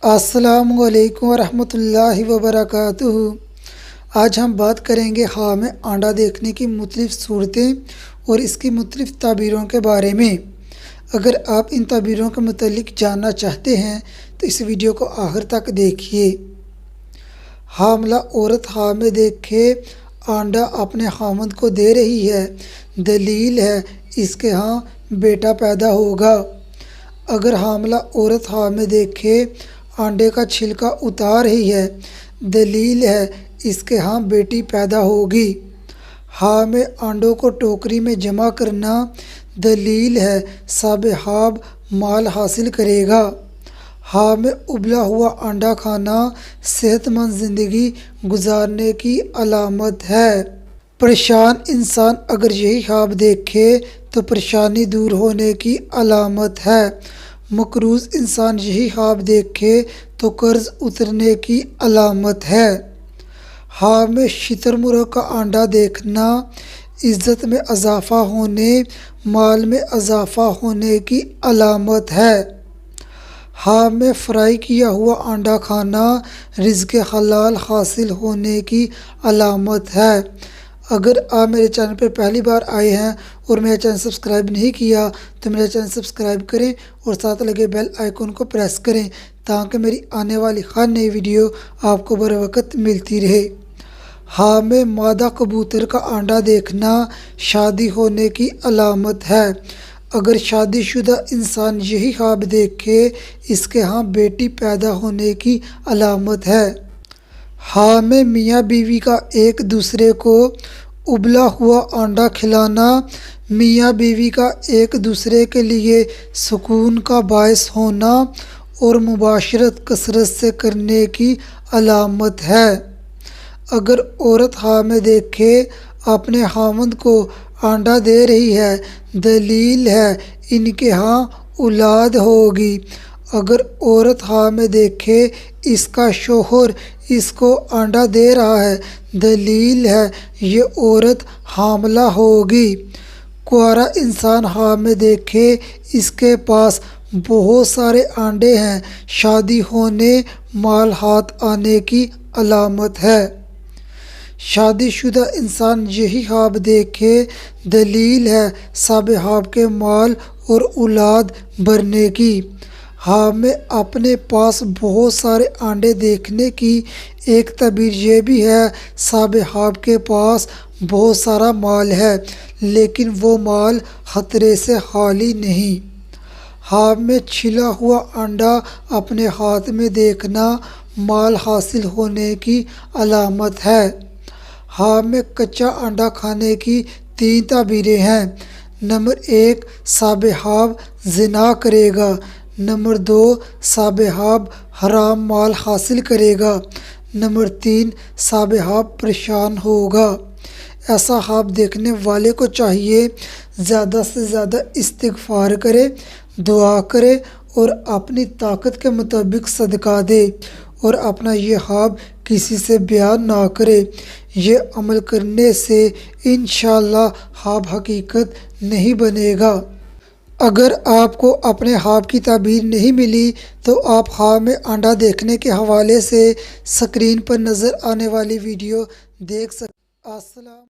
السلام علیکم ورحمۃ اللہ وبرکاتہ۔ آج ہم بات کریں گے خواب میں آنڈا دیکھنے کی مختلف صورتیں اور اس کی مختلف تعبیروں کے بارے میں۔ اگر آپ ان تعبیروں کے متعلق جاننا چاہتے ہیں تو اس ویڈیو کو آخر تک دیکھیے۔ حاملہ عورت خواب میں دیکھے آنڈا اپنے خاوند کو دے رہی ہے، دلیل ہے اس کے ہاں بیٹا پیدا ہوگا۔ اگر حاملہ عورت خواب میں دیکھے آنڈے کا چھلکا اتار رہی ہے، دلیل ہے اس کے ہاں بیٹی پیدا ہوگی۔ خواب میں آنڈوں کو ٹوکری میں جمع کرنا، دلیل ہے صاحب خواب مال حاصل کرے گا۔ خواب میں ابلا ہوا آنڈا کھانا صحت مند زندگی گزارنے کی علامت ہے۔ پریشان انسان اگر یہی خواب دیکھے تو پریشانی دور ہونے کی علامت ہے۔ مقروض انسان یہی خواب دیکھے تو قرض اترنے کی علامت ہے۔ خواب میں شتر مرغ کا آنڈا دیکھنا عزت میں اضافہ ہونے، مال میں اضافہ ہونے کی علامت ہے۔ خواب میں فرائی کیا ہوا آنڈا کھانا رزق حلال حاصل ہونے کی علامت ہے۔ اگر آپ میرے چینل پر پہلی بار آئے ہیں اور میرا چینل سبسکرائب نہیں کیا تو میرا چینل سبسکرائب کریں اور ساتھ لگے بیل آئیکن کو پریس کریں تاکہ میری آنے والی ہر نئی ویڈیو آپ کو بر وقت ملتی رہے۔ خواب میں مادہ کبوتر کا آنڈا دیکھنا شادی ہونے کی علامت ہے۔ اگر شادی شدہ انسان یہی خواب دیکھے اس کے ہاں بیٹی پیدا ہونے کی علامت ہے۔ خواب میں میاں بیوی کا ایک دوسرے کو ابلا ہوا آنڈا کھلانا میاں بیوی کا ایک دوسرے کے لیے سکون کا باعث ہونا اور مباشرت کثرت سے کرنے کی علامت ہے۔ اگر عورت خواب میں دیکھے اپنے خاوند کو آنڈا دے رہی ہے، دلیل ہے ان کے ہاں اولاد ہوگی۔ اگر عورت خواب میں دیکھے اس کا شوہر اس کو آنڈا دے رہا ہے، دلیل ہے یہ عورت حاملہ ہوگی۔ کنوارا انسان خواب میں دیکھے اس کے پاس بہت سارے آنڈے ہیں، شادی ہونے، مال ہاتھ آنے کی علامت ہے۔ شادی شدہ انسان یہی خواب دیکھے، دلیل ہے صاحب خواب کے مال اور اولاد بڑھنے کی۔ خواب میں اپنے پاس بہت سارے آنڈے دیکھنے کی ایک تعبیر یہ بھی ہے صاحب خواب کے پاس بہت سارا مال ہے لیکن وہ مال خطرے سے خالی نہیں۔ خواب میں چھلا ہوا آنڈا اپنے ہاتھ میں دیکھنا مال حاصل ہونے کی علامت ہے۔ خواب میں کچا آنڈا کھانے کی 3 تعبیریں ہیں۔ نمبر 1 صاحب خواب زنا کرے گا۔ نمبر 2 صاحب خواب حرام مال حاصل کرے گا۔ نمبر 3 صاحب خواب پریشان ہوگا۔ ایسا خواب دیکھنے والے کو چاہیے زیادہ سے زیادہ استغفار کرے، دعا کرے اور اپنی طاقت کے مطابق صدقہ دے اور اپنا یہ خواب کسی سے بیان نہ کرے۔ یہ عمل کرنے سے انشاءاللہ خواب حقیقت نہیں بنے گا۔ اگر آپ کو اپنے خواب کی تعبیر نہیں ملی تو آپ خواب میں آنڈا دیکھنے کے حوالے سے اسکرین پر نظر آنے والی ویڈیو دیکھ سکتے ہیں۔ السلام